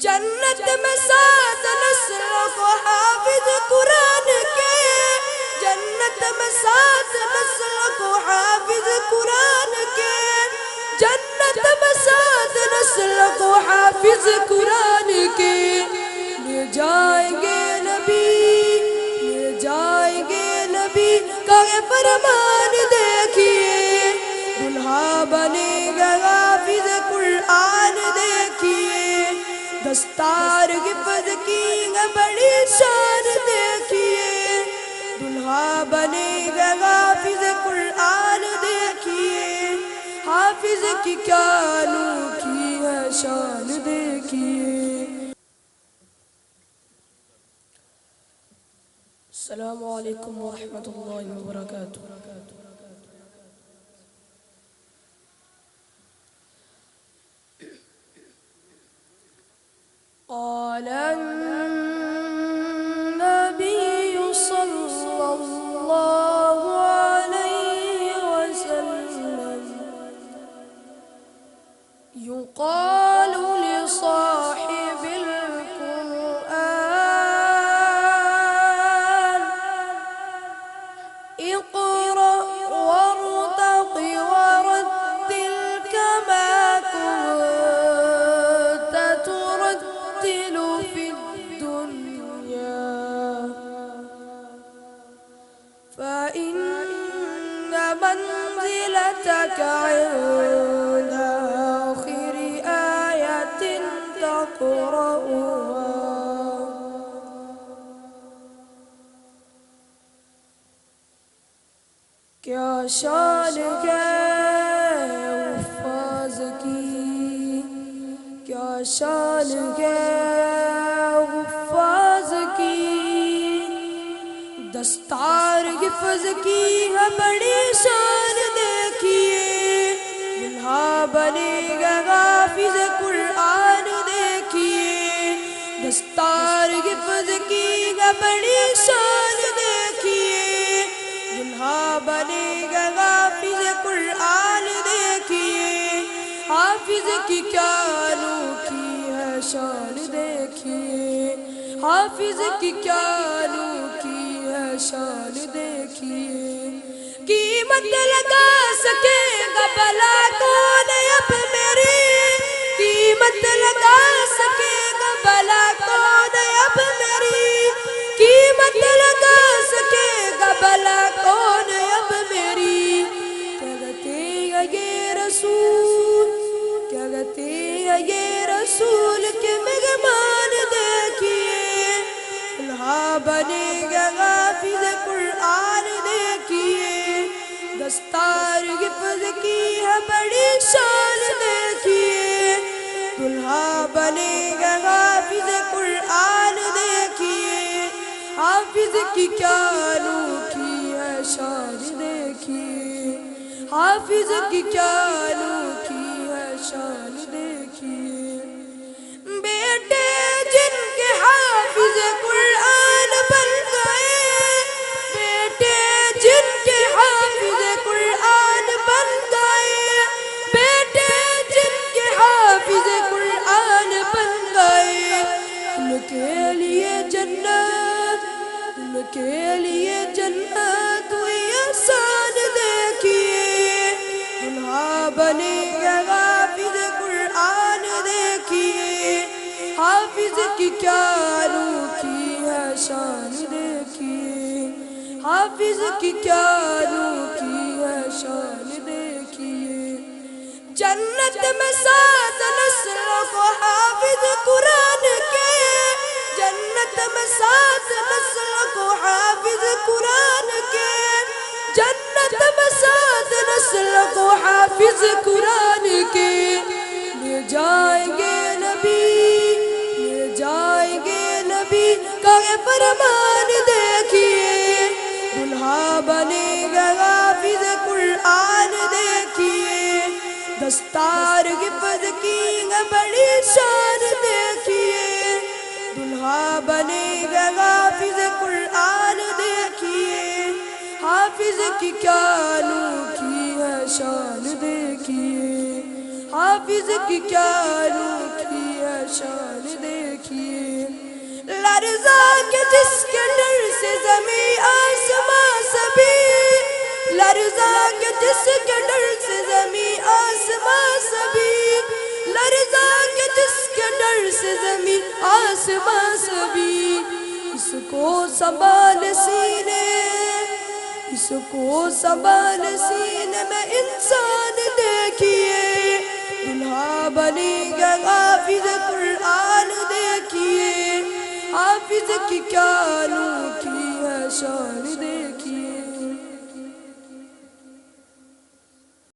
جنت میں 7 نسلوں کو حافظ قرآن کے، جنت میں 7 نسلوں کو حافظ قرآن کے، جنت میں 7 نسلوں کو حافظ قرآن کے، لے جائیں گے نبی، لے جائیں گے نبی کا یہ فرمان دیکھیے، دلہا بنے گا حافظ قرآن دیکھیے، دستار حفظ کی بڑی شان دیکھیے، دلہا بنے گا حافظ قرآن دیکھیے، حافظ کی کیا انوکھی ہے شان دیکھیے۔ السلام علیکم ورحمۃ اللہ وبرکاتہ۔ قال النبي صلى الله عليه وسلم يقال لصاحب القرآن اقرأ وارتق ورتل كما كنت ترتل في الدنيا فإن منزلتك عند آخر آية تقرأها۔ کیا شان ہے حفاظ کی، کیا شان ہے حفاظ کی، دستار حفظ کی ہے بڑی شان دیکھیے، دلہا بنے گا حافظ قرآن دیکھیے، دستار حفظ کی ہے بڑی شان دیکھیے، دلہا بنے گا حافظ قرآن دیکھیے، حافظ کی کیا انوکھی ہے شان دیکھیے، حافظ کی کیا انوکھی ہے شان دیکھیے، قیمت لگا سکے گا بھلا کون اب میری، قیمت لگا سکے گا بھلا کون اب میری، قیمت لگا سکے گا بھلا کون اب میری، کیا کہتے ہیں یہ رسول، کیا کہتے ہیں یہ رسول کے مہمان دیکھیے، دلہا بنے گا حافظ قرآن دیکھیے، دستار حفظ کی ہے بڑی شان دیکھیے، دلہا بنے گا حافظ قرآن دیکھیے، حافظ کی کیا انوکھی ہے شان دیکھیے، حافظ کی کیا انوکھی ہے شان دیکھیے، بیٹے جن کے حافظ قرآن بن گئے، بیٹے جن کے حافظ قرآن بن گئے، بیٹے جن کے حافظ قرآن بن گئے، ان کے لیے جنت، ان کے لیے جنت ہوئی آسان دیکھیے، دلہا بنے گا حافظ قرآن دیکھیے، حافظ کی کیا انوکھی ہے شان دیکھیے، حافظ کی کیا انوکھی ہے شان دیکھیے، جنت میں 7 نسلوں کو حافظ قرآن کے، جنت میں 7 نسلوں کو حافظ قرآن کے، جنت میں 7 نسلوں کو حافظ قرآن کے، لے جائیں گے نبی، لے جائیں گے نبی کا یہ فرمان دیکھیے، دلہا بنے گا حافظ قرآن دیکھیے، دستار حفظ کی ہے بڑی شان دیکھیے، دلہا بنے گا حافظ قرآن دیکھیے، حافظ کی کیا انوکھی ہے شان دیکھیے، حافظ کی کیا انوکھی ہے شان دیکھیے۔ جس کے ڈر سے زمین آسمان سبھی، لرزا کے جس کے ڈر سے زمین آسمان سبھی، لرزا کے جس کے ڈر سے زمین آسمان سبھی، اس کو سنبھال سینے، اس کو سنبھال سینے میں انسان دیکھیے، دلہا بنے گا حافظ قرآن دیکھیے، حافظ کی کیا انوکھی ہے شان